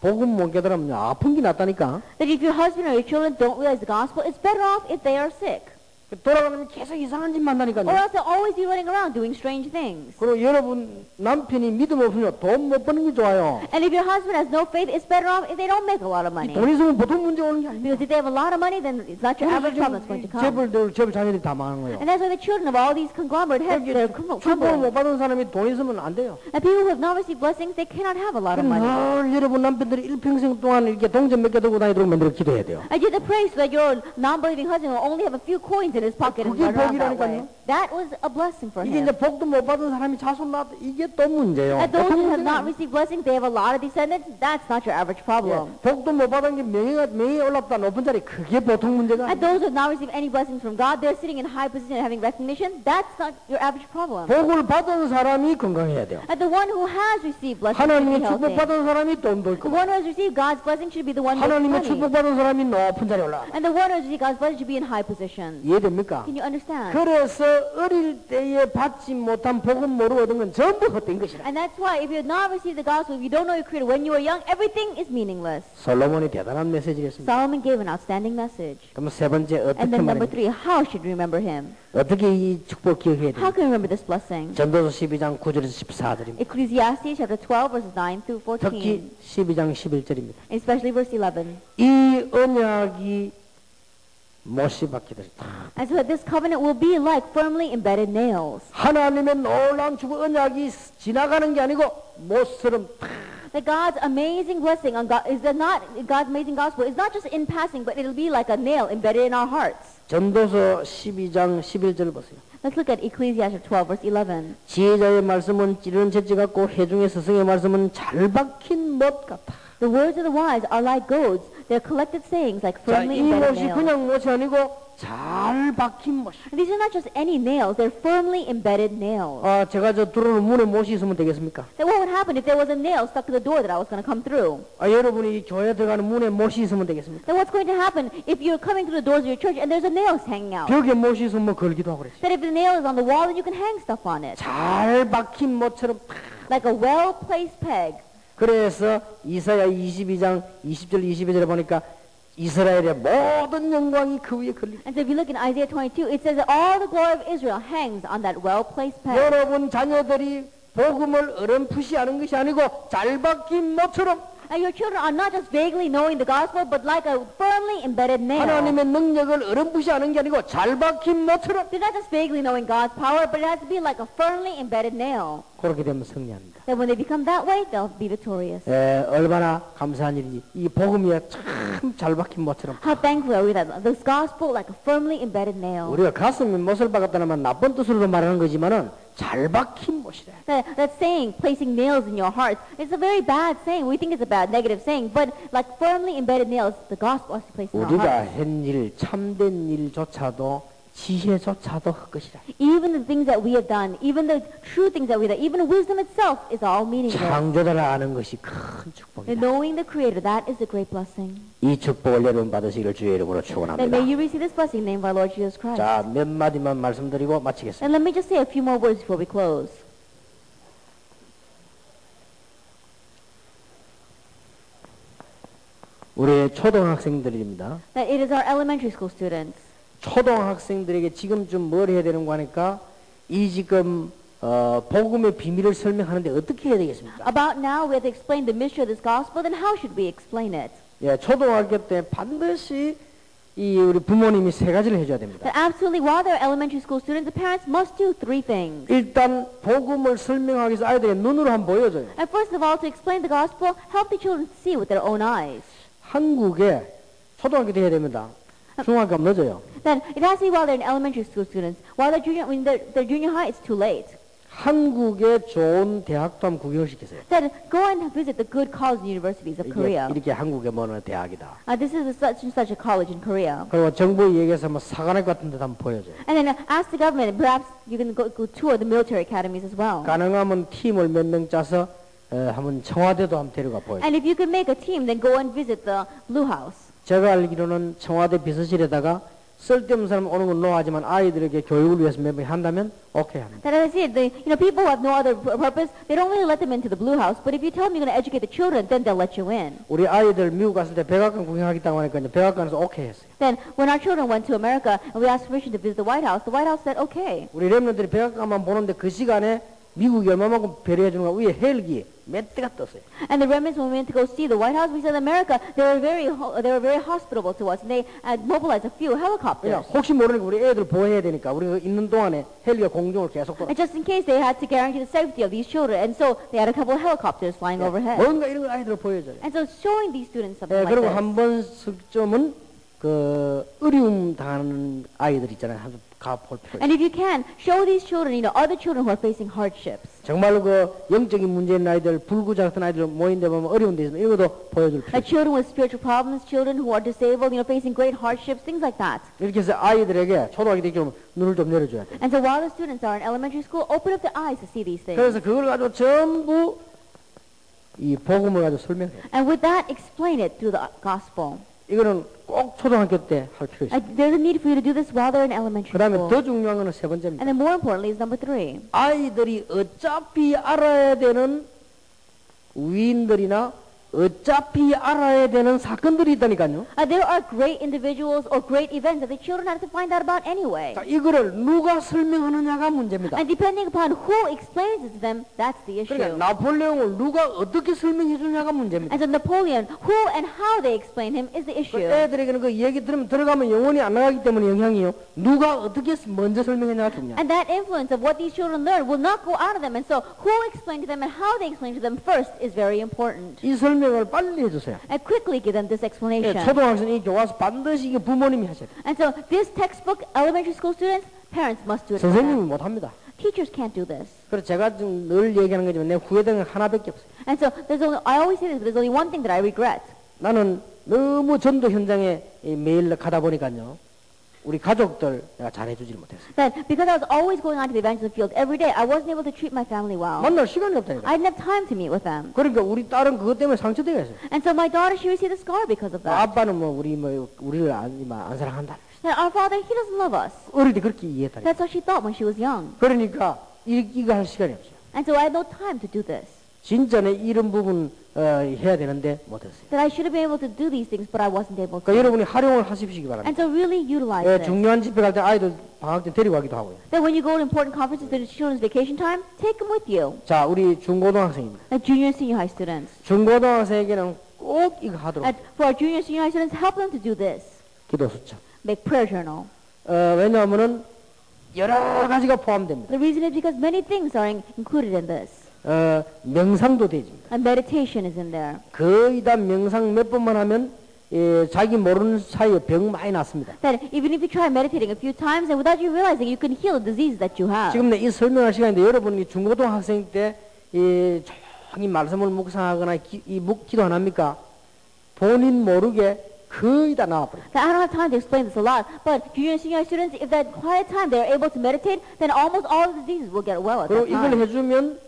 복음 못 깨달으면 아픈 게 낫다니까. That if your husband or your children don't realize the gospel, it's better off if they are sick. 돌아가면 계속 이상한 짓 Or 만나니까요. else they'll always be running around doing strange things. 그리고 여러분 남편이 믿음 없으면 돈 못 버는 게 좋아요. And if your husband has no faith, it's better off if they don't make a lot of money. 돈 있으면 보통 문제 오는 게 아니에요. Because if they have a lot of money, then it's not your average problem that's going to come. 재벌 자녀들이 다 망하는 거예요. And that's why the children of all these conglomerate heads, they're 축복을 crumbling. 못 받은 사람이 돈 있으면 안 돼요. And people who have not received blessings, they cannot have a lot of money. 늘 여러분 남편들이 일평생 동안 이렇게 동전 몇 개 들고 다니도록 만들어 기도해야 돼요. And you have to pray so that your non-believing husband will only have a few coins in his pocket and 그게 run around that way. 복이라니까요. That was a blessing for 이게 him. 이제 복도 못 받은 사람이 자손 낳았다. 이게 또 문제예요. And those 보통 who have 문제가 not 아니에요. received blessings, they have a lot of descendants. That's not your average problem. 복도 못 받은 게 명예 올랐다 높은 자리 그게 보통 문제가 And 아니에요. those who have not received any blessings from God, they're sitting in high position and having recognition. That's not your average problem. 복을 받은 사람이 건강해야 돼요. And the one who has received blessings should be 하나님의 healthy. 축복받은 사람이 돈도 The 있고 one who has received God's blessing should be the one with 하나님의 money. 축복받은 사람이 높은 자리에 올라가. And the one who has received God's blessing should be in high position. 이해됩니까? Can you understand? 그래서 어릴 때에 받지 못한 복은 모르고 얻은 건 전부 헛된 것이라. And that's why if you have not received the gospel, if you don't know your Creator when you were young, everything is meaningless. 솔로몬이 대단한 메시지를 했습니다. Solomon gave an outstanding message. 그럼 세 번째 And 어떻게 then number 말해요? 3, how should we remember him? 어떻게 이 축복 기억해야 How 돼요? can we remember this blessing? 전도서 12장 9절에서 14절입니다. Ecclesiastes chapter 12 verses 9 through 14. 특히 12장 11절입니다. Especially verse 11. 이 언약이 못이 박히듯이 And so that this covenant will be like firmly embedded nails. 하나님의 놀라운 축복 언약이 지나가는 게 아니고 못처럼 That God's amazing blessing on God is that not God's amazing gospel is not just in passing, but it'll be like a nail embedded in our hearts. 전도서 12장 11절 보세요. Let's look at Ecclesiastes 12 verse 11. 지혜자의 말씀은 찌르는 채찍 같고 해중의 스승의 말씀은 잘 박힌 못 같아. The words of the wise are like goads. They're collected sayings like 자, firmly 이 embedded 못이 nails. 그냥 못이 아니고 잘 박힌 못이. And these are not just any nails, they're firmly embedded nails. 아, 제가 저 들어오는 문에 못이 있으면 되겠습니까? Then what would happen if there was a nail stuck to the door that I was going to come through? 아, 여러분이 이 교회 들어가는 문에 못이 있으면 되겠습니까? Then what's going to happen if you're coming through the doors of your church and there's a nail hanging out? 벽에 못이 있으면 뭐 걸기도 하고 그랬어요. That if the nail is on the wall, then you can hang stuff on it. 잘 박힌 못처럼 탁. Like a well-placed peg. 그래서 이사야 22장 20절 22절에 보니까 이스라엘의 모든 영광이 그 위에 걸리고 And so if you look in Isaiah 22, it says that all the glory of Israel hangs on that well-placed peg. 여러분 자녀들이 복음을 어렴풋이 아는 것이 아니고 잘 박힌 못처럼 And your children are not just vaguely knowing the gospel, but like a firmly embedded nail. 하나님의 능력을 어렴풋이 아는 게 아니고 잘 박힌 못처럼 They're not just vaguely knowing God's power, but it has to be like a firmly embedded nail. 그렇게 되면 승리합니다. That when they become that way, they'll be victorious. 얼마나 감사한 일인지 이 복음이 참 잘 박힌 못처럼 How thankful are we that this gospel, like a firmly embedded nail. 우리가 가슴에 못을 박았다는 말 나쁜 뜻으로도 말하는 거지만은 잘 박힌 못이래. That saying, placing nails in your heart, it's a very bad saying. We think it's a bad, negative saying, but like firmly embedded nails, the gospel has to be placed in our 우리가 heart. 한 일, 참된 일조차도 지혜조차도 헛것이라. Even the things that we have done, even the true things that we have done, even wisdom itself is all meaningless. 창조자를 아는 것이 큰 And 축복이다. knowing the Creator, that is a great blessing. 이 축복을 여러분 받으시기를 주의 이름으로 That 축원합니다. may you receive this blessing in the name of our Lord Jesus Christ. 자, 몇 마디만 말씀드리고 마치겠습니다. And let me just say a few more words before we close. 우리 초등학생들입니다. That it is our elementary school students. 초등학생들에게 지금쯤 뭘 해야 되는 거 하니까 이 지금 복음의 비밀을 설명하는데 어떻게 해야 되겠습니까? About now, we have to explain the mystery of this gospel, then how should we explain it? 예, 초등학교 때 반드시 이 우리 부모님이 세 가지를 해줘야 됩니다. That absolutely, while they're elementary school students, the parents must do three things. 일단 복음을 설명하기 위해서 아이들의 눈으로 한번 보여줘요. And first of all, to explain the gospel, help the children see with their own eyes. 한국에 초등학교 때 해야 됩니다. 중학교 하면 늦어요. Then it has to be while they're elementary school students. While when they're junior high, it's too late. 한국의 좋은 대학도 한번 구경을 시키세요. Then go and visit the good colleges and universities of Korea. 이렇게 한국의 뭐는 대학이다. This is such and such a college in Korea. 그리고 정부에 얘기해서 뭐 사관학 같은 데도 한번 보여줘요. And then ask the government, perhaps you can go tour the military academies as well. 가능하면 팀을 몇 명 짜서 한번 청와대도 한번 데려가 보여줘요. And if you could make a team, then go and visit the Blue House. 제가 알기로는 청와대 비서실에다가 쓸데없는 사람 오는 건 노하지만 아이들에게 교육을 위해서 몇 명 한다면 오케이 합니다. That as I said, people who have no other purpose, they don't really let them into the Blue House. But if you tell them you're going to educate the children, then they'll let you in. 우리 아이들 미국 갔을 때 백악관 구경하겠다고 하니까 이제 백악관에서 오케이 했어요. Then when our children went to America and we asked permission to visit the White House said okay. 우리 랩런들이 백악관만 보는데 그 시간에 미국이 얼마만큼 배려해 주는가 위에 헬기 몇 대가 떴어요. And the remnants, when we went to go see the White House, we said America, they were very hospitable to us, and they mobilized a few helicopters. 그냥 혹시 모르니까 우리 애들 보호해야 되니까 우리가 있는 동안에 헬기가 공중을 계속 돌아. And just in case they had to guarantee the safety of these children, and so they had a couple of helicopters flying overhead. 뭔가 이런 걸 아이들 보여줘요. And so showing these students something like 그리고 this. 한 번 슬점은 그 어려움 당하는 아이들 있잖아요. 한번 가볼 필요. And if you can, show these children, other children who are facing hardships. 정말로 그 영적인 문제 있는 아이들, 불구자 같은 아이들 모인데 보면 어려운 데 있으면 이것도 보여줄 필요. Like children with spiritual problems, children who are disabled, facing great hardships, things like that. 이렇게 해서 아이들에게 초등학교 때 그러면 눈을 좀 열어줘야 돼. And so while the students are in elementary school, open up their eyes to see these things. 그래서 그걸 가지고 전부 이 복음을 가지고 설명해. And with that, explain it through the gospel. 이거는 꼭 초등학교 때 할 필요 있어요. There's a need for you to do this while they're in elementary 그 다음에 school. 더 중요한 거는 세 번째입니다. And then more importantly is number 3. 아이들이 어차피 알아야 되는 위인들이나 어차피 알아야 되는 사건들이 있다니까요. There are great individuals or great events that the children have to find out about anyway. 자, 이거를 누가 설명하느냐가 문제입니다. And depending upon who explains it to them, that's the issue. 그러니까 나폴레옹을 누가 어떻게 설명해 주냐가 문제입니다. And so Napoleon, who and how they explain him is the 그 issue. 애들에게는 그 얘기 들으면 들어가면 영혼이 안 나가기 때문에 영향이요. 누가 어떻게 먼저 설명했냐가 중요해요. And that influence of what these children learn will not go out of them. And so who explained to them and how they explained to them first is very important. 이 설명을 빨리 해주세요. And quickly give them this explanation. 초등학생이 교과서 반드시 이게 부모님이 하셔야 돼요. And so this textbook, elementary school students, parents must do it for 선생님이 them. 못합니다. Teachers can't do this. 그래서 제가 좀 늘 얘기하는 거지만 내 후회되는 건 하나밖에 없어요. And so I always say this, but there's only one thing that I regret. 나는 너무 전도 현장에 매일 가다 보니까요. 우리 가족들 내가 잘해주지를 못했어요. That because I was always going on to the evangelism field every day, I wasn't able to treat my family well. 만날 시간이 없다니까. I didn't have time to meet with them. 그러니까 우리 딸은 그것 때문에 상처되어 있어요. And so my daughter, she received a scar because of that. 아빠는 뭐 우리를 안 사랑한다. That our father, he doesn't love us. 어릴 때 그렇게 이해했다니까. That's what she thought when she was young. 그러니까 이거 할 시간이 없어요. And so I had no time to do this. 진짜는 이런 부분 해야 되는데 못했어요. That I should have been able to do these things, but I wasn't able 그러니까 to. 여러분이 활용을 하십시기 바랍니다. And so really utilize 예, this. 중요한 집회 갈 때 아이들 방학 때 데리고 가기도 하고요. That when you go to important conferences during children's vacation time, take them with you. 자, 우리 중고등학생입니다. Like junior and senior high students. 중고등학생에게는 꼭 이거 하도록 And for our junior and senior high students, help them to do this. 기도 수첩. Make prayer journal. 왜냐하면은 여러 가지가 포함됩니다. The reason is because many things are included in this. 명상도 되집니다. And meditation is in there. 거의 다 명상 몇 번만 하면 자기 모르는 사이에 병 많이 났습니다. That even if you try meditating a few times and without you realizing, you can heal the diseases that you have. 지금 이 설명할 시간인데 여러분이 중고등학생 때 조용히 말씀을 묵상하거나 기도 안 합니까? 본인 모르게 거의 다 나와버려요. I don't have time to explain this a lot, but junior and senior students, if that quiet time they're able to meditate, then almost all the diseases will get well at 그리고 that 이걸 time. 해주면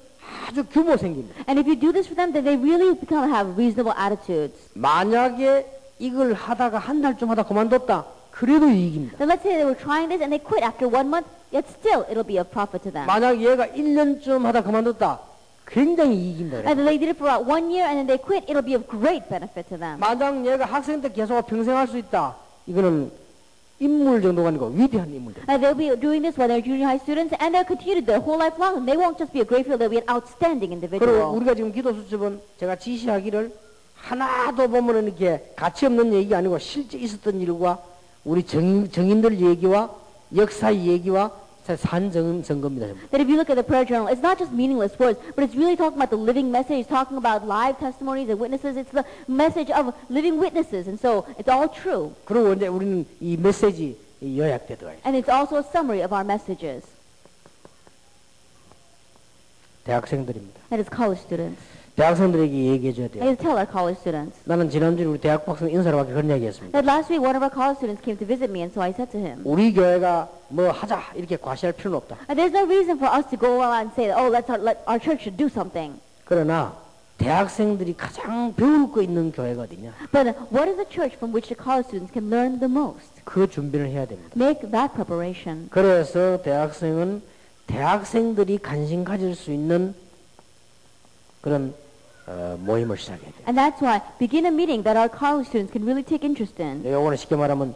아주 규모 생깁니다. And if you do this for them, then they really have reasonable attitudes. 만약에 이걸 하다가 한 달쯤 하다 그만뒀다. 그래도 이익입니다. Then let's say they were trying this and they quit after 1 month, yet still it'll be a profit to them. 만약 얘가 1년쯤 하다 그만뒀다. 굉장히 이익입니다. And they did it for about 1 year and then they quit, it'll be of great benefit to them. 만약 얘가 학생 때 계속 평생 할 수 있다. 이거는 인물 정도가 아니고 위대한 인물 정도. And they'll be doing this when they're junior high students and they'll continue their whole life long. And they won't just be a great field, they'll be an outstanding 그리고 individual. 우리가 지금 기도 수첩은 제가 지시하기를 하나도 보면은 이렇게 가치 없는 얘기가 아니고 실제 있었던 일과 우리 정인들 얘기와 역사 얘기와 산 증거입니다. That if you look at the prayer journal, it's not just meaningless words, but it's really talking about the living message, it's talking about live testimonies and witnesses. It's the message of living witnesses, and so it's all true. 그리고 이제 우리는 이 메시지 요약되더라. And it's also a summary of our messages. 대학생들입니다. That is college students. 대학생들에게 얘기해 줘야 I 돼요. have to tell our college students. 나는 지난주에 우리 대학 박사 인사를 받기 그런 얘기했습니다. That last week one of our college students came to visit me, and so I said to him, 우리 교회가 뭐 하자 이렇게 과시할 필요는 없다. there's no reason for us to go out and say, oh, let our church should do something. 그러나 대학생들이 가장 배울 거 있는 교회가 어디냐? But what is a church from which the college students can learn the most? 그 준비를 해야 됩니다. Make that preparation. 그래서 대학생은 대학생들이 관심 가질 수 있는 그런 모임을 시작해야 돼요. And that's why begin a meeting that our college students can really take interest in. 요거는 쉽게 말하면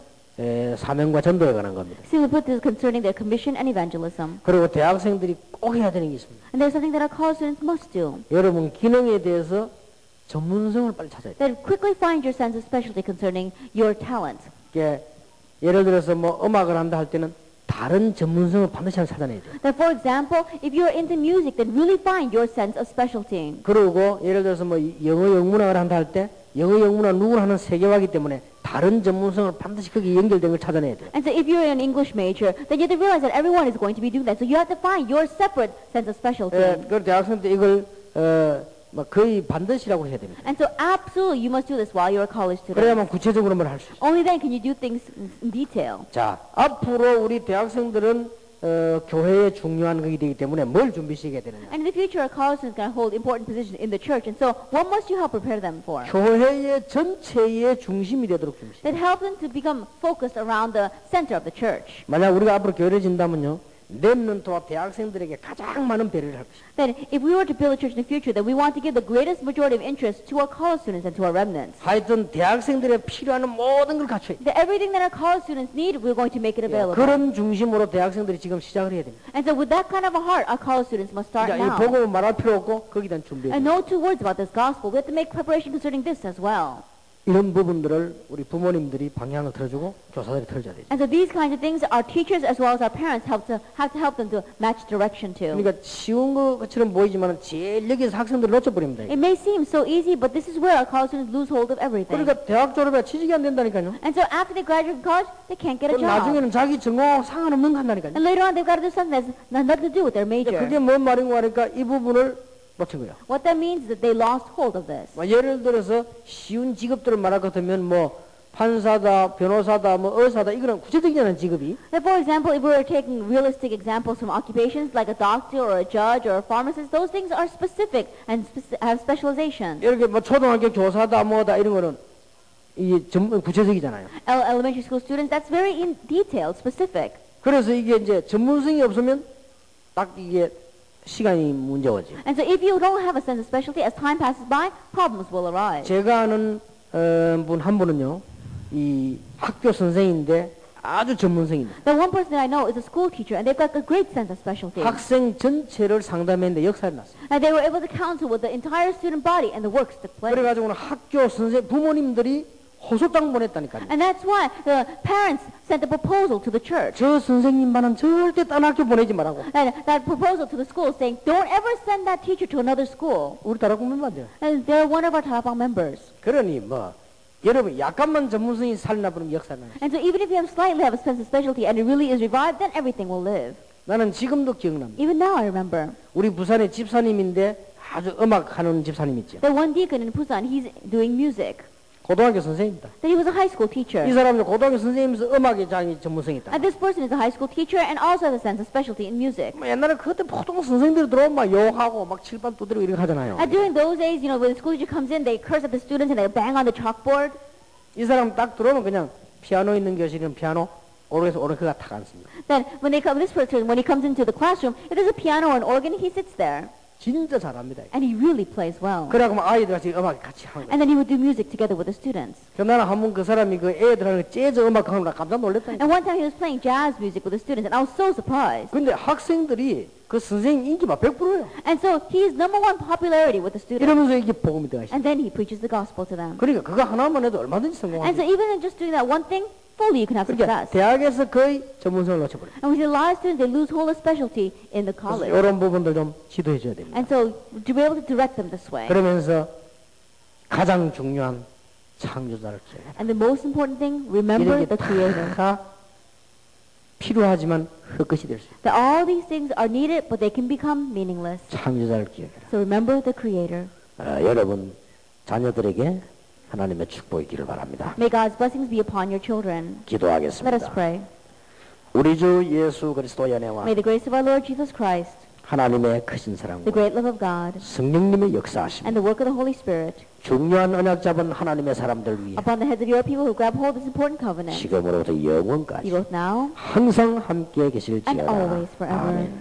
사명과 전도에 관한 겁니다. Simply put, this is concerning their commission and evangelism. 그리고 대학생들이 꼭 해야 되는 게 있습니다. And there's something that our college students must do. 여러분 기능에 대해서 전문성을 빨리 찾아야 돼요. That quickly find your sense of specialty concerning your talent. 예를 들어서 뭐 음악을 한다 할 때는 다른 전문성을 반드시 찾아내야 돼요. That for example, if you're into music, then really find your sense of specialty. 그리고 예를 들어서 뭐 영어 영문학을 한다 할 때 영어 영문학 누구나 하는 세계화이기 때문에 다른 전문성을 반드시 거기 연결된 걸 찾아내야 돼요. And so if you're an English major, then you have to realize that everyone is going to be doing that. So you have to find your separate sense of specialty. 그 대학생 때 이걸 뭐 거의 반드시라고 해야 됩니다. And so absolutely you must do this while you're a college student. 그래야만 구체적으로만 할 수 있어요. Only then can you do things in detail. 자, 앞으로 우리 대학생들은 교회의 중요한 것이 되기 때문에 뭘 준비시켜야 되느냐? And in the future, our college students are going to hold important positions in the church. And so what must you help prepare them for? 교회의 전체의 중심이 되도록 준비시켜야 That help them to become focused around the center of the church. 만약 우리가 앞으로 교회를 진다면요. 렘넌트와 대학생들에게 가장 많은 배려를 할 것입니다. That if we were to build a church in the future, that we want to give the greatest majority of interest to our college students and to our remnants. 하여튼 대학생들의 필요한 모든 걸 갖춰야 돼요. That everything that our college students need, we're going to make it available. 그런 중심으로 대학생들이 지금 시작을 해야 됩니다. And so with that kind of a heart, our college students must start 이 now. 복음을 말할 필요 없고 거기다 준비해야 And 돼요. no two words about this gospel. We have to make preparation concerning this as well. 이런 부분들을 우리 부모님들이 방향을 틀어주고 교사들이 틀어줘야 되죠. And so these kinds of things, our teachers as well as our parents have to help them to match direction to. 그러니까 쉬운 것처럼 보이지만 제일 여기서 학생들 놓쳐버립니다. It may seem so easy, but this is where our college students lose hold of everything. 그러니까 대학 졸업에 취직이 안 된다니까요. And so after they graduate from college, they can't get a 그럼 job. 나중에는 자기 전공하고 상관없는 거 한다니까요. And later on, they've got to do something that's nothing to do with their major. 그게 뭔 말인가 하니까 이 부분을 놓친 거예요. What that means is that they lost hold of this. 예를 들어서 쉬운 직업들을 말할 것 같으면 뭐 판사다, 변호사다, 뭐 의사다 이거는 구체적이지 않은 직업이 For example, if we were taking realistic examples from occupations like a doctor or a judge or a pharmacist, those things are specific and have specialization. 이렇게 뭐 초등학교 교사다 뭐다 이런 거는 이게 구체적이잖아요. Elementary school students, that's very in detailed, specific. 그래서 이게 이제 전문성이 없으면 딱 이게 시간이 문제오지. And so if you don't have a sense of specialty, as time passes by, problems will arise. 제가 아는 분 한 분은요, 이 학교 선생인데 아주 전문성입니다. The one person that I know is a school teacher, and they've got a great sense of specialty. 학생 전체를 상담했는데 역사를 났어요. And they were able to counsel with the entire student body and the works took place. 그래가지고는 학교 선생 부모님들이 호소장 보냈다니까요. And that's why the parents sent a proposal to the church. 저 선생님만은 절대 딴 학교 보내지 말라고. And that proposal to the school saying, don't ever send that teacher to another school. 우리 다락방 멤버인데요. And they're one of our Tarapang members. 그러니 뭐 여러분 약간만 전문성이 살나보면 역사를 나요. And so even if you have slightly have a sense of specialty and it really is revived, then everything will live. 나는 지금도 기억납니다. Even now I remember. 우리 부산의 집사님인데 아주 음악하는 집사님 있죠. The one deacon in Busan, he's doing music. 고등학교 선생님입니다. Then he was a high school teacher. 이 사람은 고등학교 선생님이면서 음악의 장이 전문성이 있다. And this person is a high school teacher and also has a sense of specialty in music. 뭐 옛날에 그때 보통 선생님들이 들어오면 막 욕하고 막 칠판 두드리고 이렇게 하잖아요. And during those days, you know, when the school teacher comes in, they curse at the students and they bang on the chalkboard. 이 사람 딱 들어오면 그냥 피아노 있는 교실은 피아노, 오르에서 오르크가 탁 앉습니다. Then when they come, this person, when he comes into the classroom, if there's a piano or an organ, he sits there. 진짜 잘합니다. And he really plays well. 그래갖고 막 아이들 같이 음악 같이 하는 거예요. And then he would do music together with the students. 그럼 나는 한 번 그 사람이 그 애들하고 재즈 음악 하는 거 깜짝 놀랐다니까. And one time he was playing jazz music with the students, and I was so surprised. 근데 학생들이 그 선생님 인기 막 100%예요. And so he is number one popularity with the students. 이러면서 이게 복음이 되어가시죠. And then he preaches the gospel to them. 그러니까 그거 하나만 해도 얼마든지 And so 성공합니다. even in just doing that one thing, fully you can have 그러니까 success. 대학에서 거의 전문성을 놓쳐버려요. And we see a lot of students, they lose hold of specialty in the 그래서 college. 이런 부분들 좀 지도해 줘야 됩니다. And so to be able to direct them this way. 그러면서 가장 중요한 창조자를 기억해라. And the most important thing, remember 이런 게 the Creator. 다 필요하지만 헛것이 될 수 있다. That all these things are needed, but they can become meaningless. 창조자를 기억해라. So remember the Creator. 여러분 자녀들에게 하나님의 축복이 있기를 바랍니다. May God's blessings be upon your children. Let us 기도하겠습니다. pray. 우리 주 예수 그리스도의 은혜와 May the grace of our Lord Jesus Christ, 하나님의 크신 the 사랑과 great love of God, 성령님의 역사하심, and the work of the Holy Spirit 중요한 언약 잡은 하나님의 사람들 위해 upon the heads of your people who grab hold of this important covenant, 지금으로부터 be 영원까지 both now 항상 함께 and 계실지어다. always forever. 아멘.